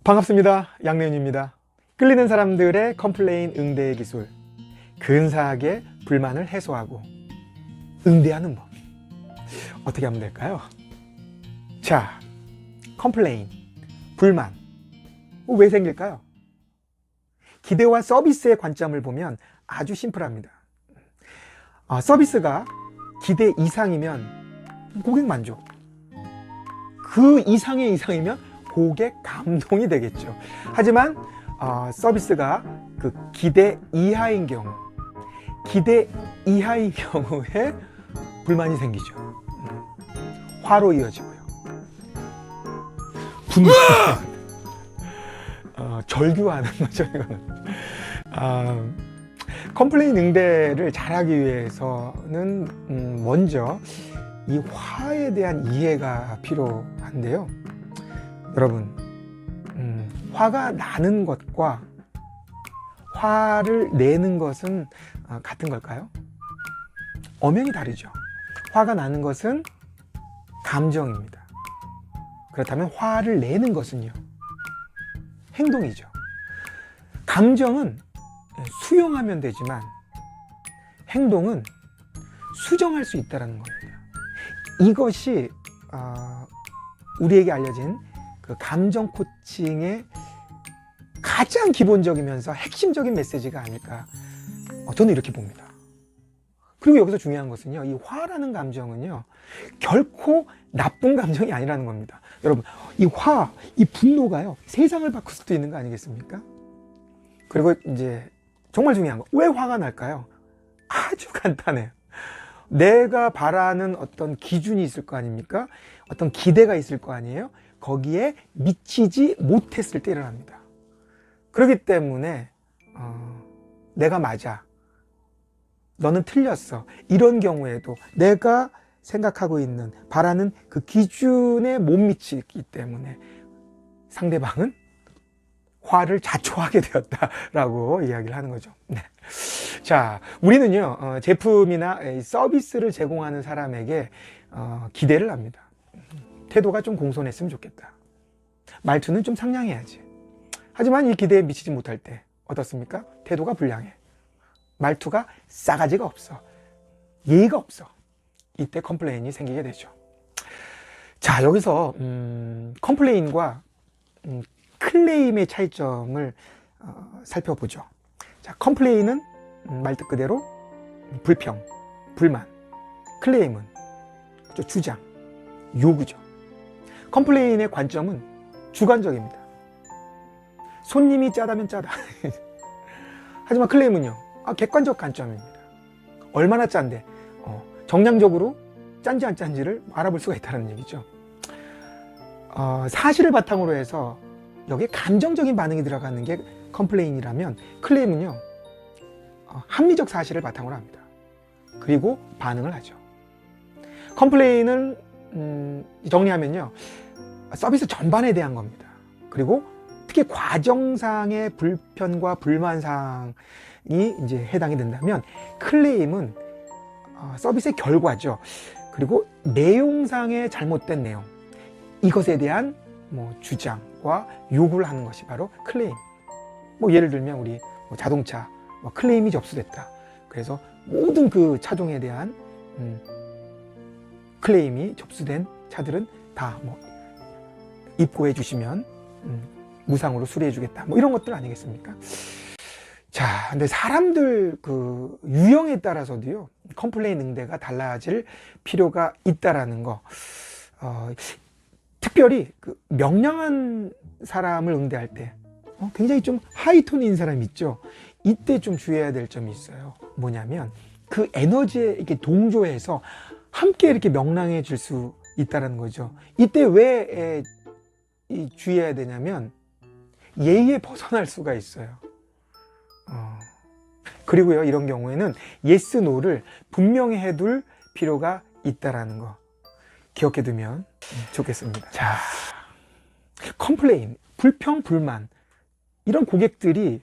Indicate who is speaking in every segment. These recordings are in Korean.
Speaker 1: 반갑습니다. 양내윤입니다. 끌리는 사람들의 컴플레인 응대 기술, 근사하게 불만을 해소하고 응대하는 법, 어떻게 하면 될까요? 자, 컴플레인, 불만, 왜 생길까요? 기대와 서비스의 관점을 보면 아주 심플합니다. 서비스가 기대 이상이면 고객 만족, 그 이상의 이상이면 고객 감동이 되겠죠. 하지만 서비스가 그 기대 이하인 경우에 불만이 생기죠. 화로 이어지고요. 분노, 절규하는 거죠, 이거는. 컴플레인 응대를 잘하기 위해서는 먼저 이 화에 대한 이해가 필요한데요. 여러분, 화가 나는 것과 화를 내는 것은 같은 걸까요? 엄연히 다르죠. 화가 나는 것은 감정입니다. 그렇다면 화를 내는 것은요? 행동이죠. 감정은 수용하면 되지만 행동은 수정할 수 있다는 겁니다. 이것이 우리에게 알려진 그 감정 코칭의 가장 기본적이면서 핵심적인 메시지가 아닐까, 저는 이렇게 봅니다. 그리고 여기서 중요한 것은요, 이 화라는 감정은요 결코 나쁜 감정이 아니라는 겁니다. 여러분, 이 화, 이 분노가요 세상을 바꿀 수도 있는 거 아니겠습니까? 그리고 이제 정말 중요한 거, 왜 화가 날까요? 아주 간단해요. 내가 바라는 어떤 기준이 있을 거 아닙니까? 어떤 기대가 있을 거 아니에요? 거기에 미치지 못했을 때 일어납니다. 그렇기 때문에 내가 맞아, 너는 틀렸어, 이런 경우에도 내가 생각하고 있는, 바라는 그 기준에 못 미치기 때문에 상대방은 화를 자초하게 되었다라고 이야기를 하는 거죠. 네. 자, 우리는요 제품이나 서비스를 제공하는 사람에게 기대를 합니다. 태도가 좀 공손했으면 좋겠다, 말투는 좀 상냥해야지. 하지만 이 기대에 미치지 못할 때 어떻습니까? 태도가 불량해, 말투가 싸가지가 없어, 예의가 없어. 이때 컴플레인이 생기게 되죠. 자, 여기서 컴플레인과 클레임의 차이점을 살펴보죠. 자, 컴플레인은 말뜻 그대로 불평, 불만, 클레임은 주장, 요구죠. 컴플레인의 관점은 주관적입니다. 손님이 짜다면 짜다. 하지만 클레임은요, 객관적 관점입니다. 얼마나 짠데, 정량적으로 짠지 안 짠지를 알아볼 수가 있다는 얘기죠. 사실을 바탕으로 해서 여기에 감정적인 반응이 들어가는 게 컴플레인이라면, 클레임은요 합리적 사실을 바탕으로 합니다. 그리고 반응을 하죠. 컴플레인은 정리하면요, 서비스 전반에 대한 겁니다. 그리고 특히 과정상의 불편과 불만사항이 이제 해당이 된다면, 클레임은 서비스의 결과죠. 그리고 내용상의 잘못된 내용, 이것에 대한 주장과 요구를 하는 것이 바로 클레임. 예를 들면 우리 자동차 클레임이 접수됐다. 그래서 모든 그 차종에 대한 클레임이 접수된 차들은 다 입고해 주시면 무상으로 수리해 주겠다, 이런 것들 아니겠습니까? 자, 근데 사람들 그 유형에 따라서도요 컴플레인 응대가 달라질 필요가 있다라는 거. 특별히 그 명랑한 사람을 응대할 때 굉장히 좀 하이톤인 사람 있죠. 이때 좀 주의해야 될 점이 있어요. 뭐냐면 그 에너지에 이렇게 동조해서 함께 이렇게 명랑해질 수 있다는 거죠. 이때 왜 주의해야 되냐면, 예의에 벗어날 수가 있어요. 그리고요, 이런 경우에는 예스 노를 분명히 해둘 필요가 있다라는 거 기억해 두면 좋겠습니다. 자, 컴플레인, 불평, 불만, 이런 고객들이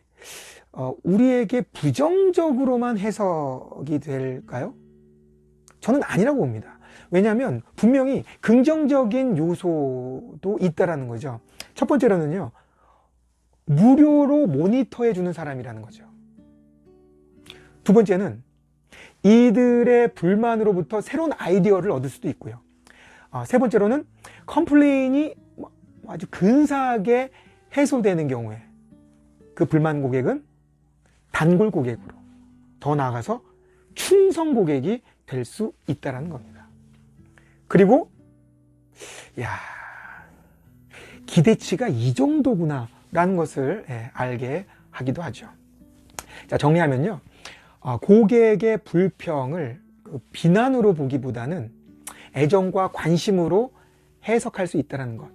Speaker 1: 우리에게 부정적으로만 해석이 될까요? 저는 아니라고 봅니다. 왜냐하면 분명히 긍정적인 요소도 있다라는 거죠. 첫 번째로는요, 무료로 모니터해 주는 사람이라는 거죠. 두 번째는 이들의 불만으로부터 새로운 아이디어를 얻을 수도 있고요. 세 번째로는 컴플레인이 아주 근사하게 해소되는 경우에 그 불만 고객은 단골 고객으로, 더 나아가서 충성 고객이 될 수 있다는 겁니다. 그리고 기대치가 이 정도구나 라는 것을 알게 하기도 하죠. 자, 정리하면요, 고객의 불평을 비난으로 보기보다는 애정과 관심으로 해석할 수 있다는 것.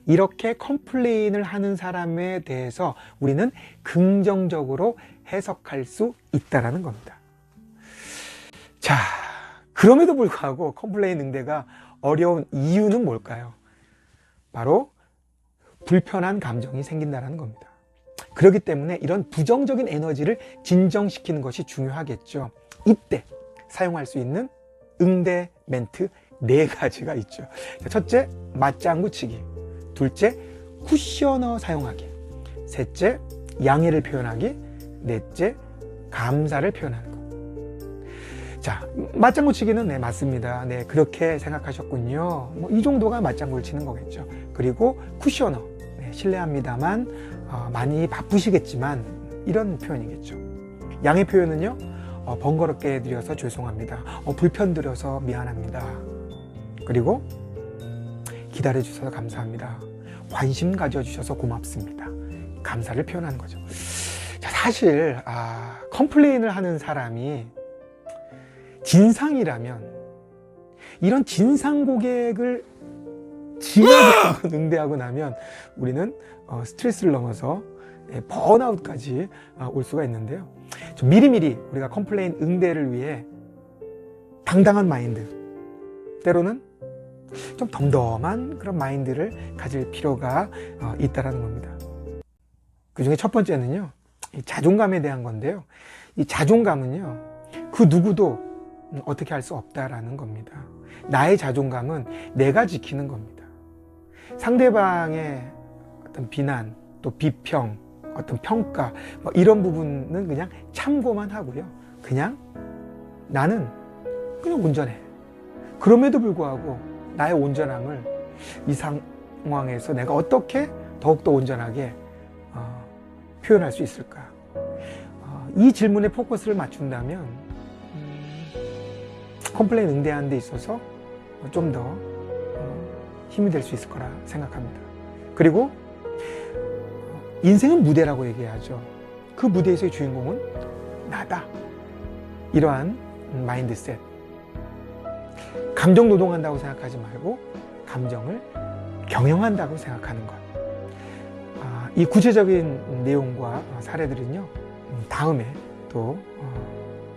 Speaker 1: 이렇게 컴플레인을 하는 사람에 대해서 우리는 긍정적으로 해석할 수 있다는 겁니다. 자, 그럼에도 불구하고 컴플레인 응대가 어려운 이유는 뭘까요? 바로 불편한 감정이 생긴다는 겁니다. 그렇기 때문에 이런 부정적인 에너지를 진정시키는 것이 중요하겠죠. 이때 사용할 수 있는 응대 멘트 4가지가 있죠. 첫째, 맞장구 치기. 둘째, 쿠셔너 사용하기. 셋째, 양해를 표현하기. 넷째, 감사를 표현하는 것. 자, 맞장구 치기는 네, 맞습니다. 네, 그렇게 생각하셨군요. 이 정도가 맞장구를 치는 거겠죠. 그리고 쿠셔너, 네, 실례합니다만 많이 바쁘시겠지만 이런 표현이겠죠. 양해 표현은요, 번거롭게 해드려서 죄송합니다. 불편드려서 미안합니다. 그리고 기다려주셔서 감사합니다. 관심 가져주셔서 고맙습니다. 감사를 표현하는 거죠. 자, 사실 컴플레인을 하는 사람이 진상이라면 이런 진상 고객을 진하게 응대하고 나면 우리는 스트레스를 넘어서 번아웃까지 올 수가 있는데요. 좀 미리미리 우리가 컴플레인 응대를 위해 당당한 마인드, 때로는 좀 덤덤한 그런 마인드를 가질 필요가 있다는 겁니다. 그 중에 첫 번째는요, 이 자존감에 대한 건데요. 이 자존감은요, 그 누구도 어떻게 할 수 없다라는 겁니다. 나의 자존감은 내가 지키는 겁니다. 상대방의 어떤 비난, 또 비평, 어떤 평가, 이런 부분은 그냥 참고만 하고요. 그냥 나는 그냥 온전해. 그럼에도 불구하고 나의 온전함을 이 상황에서 내가 어떻게 더욱더 온전하게 표현할 수 있을까? 이 질문에 포커스를 맞춘다면 컴플레인 응대하는 데 있어서 좀 더 힘이 될 수 있을 거라 생각합니다. 그리고 인생은 무대라고 얘기하죠. 그 무대에서의 주인공은 나다. 이러한 마인드셋. 감정 노동한다고 생각하지 말고 감정을 경영한다고 생각하는 것. 이 구체적인 내용과 사례들은요, 다음에 또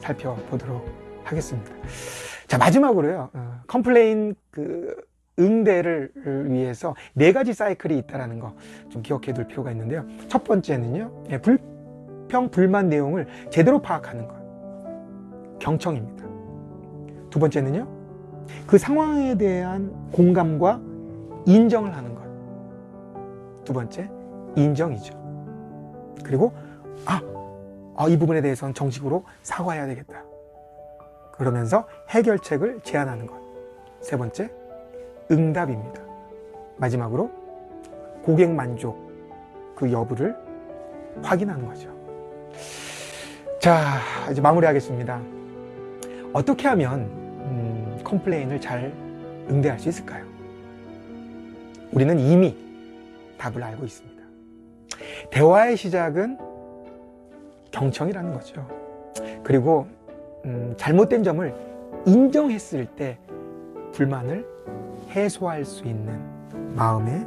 Speaker 1: 살펴보도록 하겠습니다. 자, 마지막으로요, 컴플레인 응대를 위해서 4가지 사이클이 있다는 거 좀 기억해 둘 필요가 있는데요. 첫 번째는요, 불평, 불만 내용을 제대로 파악하는 것. 경청입니다. 두 번째는요, 그 상황에 대한 공감과 인정을 하는 것. 두 번째, 인정이죠. 그리고 이 부분에 대해서는 정식으로 사과해야 되겠다. 그러면서 해결책을 제안하는 것. 세 번째, 응답입니다. 마지막으로 고객 만족 그 여부를 확인하는 거죠. 자, 이제 마무리하겠습니다. 어떻게 하면 컴플레인을 잘 응대할 수 있을까요? 우리는 이미 답을 알고 있습니다. 대화의 시작은 경청이라는 거죠. 그리고 잘못된 점을 인정했을 때 불만을 해소할 수 있는 마음의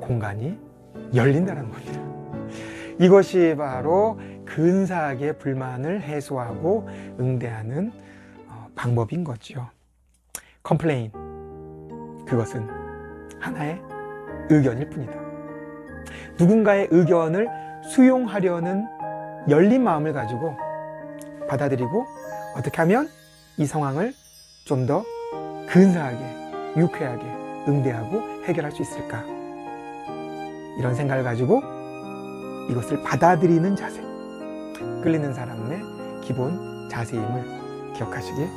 Speaker 1: 공간이 열린다는 겁니다. 이것이 바로 근사하게 불만을 해소하고 응대하는 방법인 거죠. 컴플레인, 그것은 하나의 의견일 뿐이다. 누군가의 의견을 수용하려는 열린 마음을 가지고 받아들이고 어떻게 하면 이 상황을 좀 더 근사하게, 유쾌하게 응대하고 해결할 수 있을까? 이런 생각을 가지고 이것을 받아들이는 자세, 끌리는 사람의 기본 자세임을 기억하시길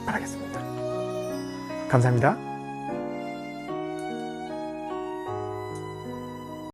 Speaker 1: 바라겠습니다. 감사합니다.